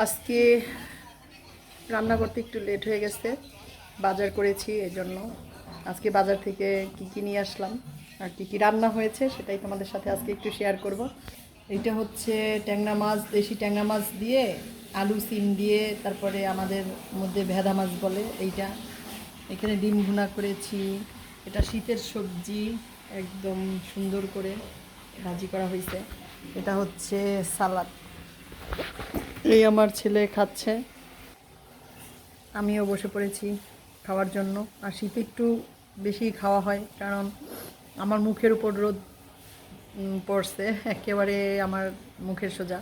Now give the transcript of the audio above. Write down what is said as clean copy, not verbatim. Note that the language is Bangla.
আজকে রান্না করতে একটু লেট হয়ে গেছে, বাজার করেছি এজন্য। আজকে বাজার থেকে কি কি নিয়ে আসলাম আর কি কি রান্না হয়েছে সেটাই তোমাদের সাথে আজকে একটু শেয়ার করব। এইটা হচ্ছে ট্যাংরা মাছ, দেশি ট্যাংরা মাছ দিয়ে আলু সিম দিয়ে, তারপরে আমাদের মধ্যে ভেদা মাছ বলে এইটা। এখানে ডিম ভুনা করেছি। এটা শীতের সবজি, একদম সুন্দর করে ভাজি করা হয়েছে। এটা হচ্ছে সালাদ। এই আমার ছেলে খাচ্ছে, আমিও বসে পড়েছি খাওয়ার জন্য। আর শীতে একটু বেশি খাওয়া হয়, কারণ আমার মুখের উপর রোদ পড়ছে, একেবারে আমার মুখের সোজা।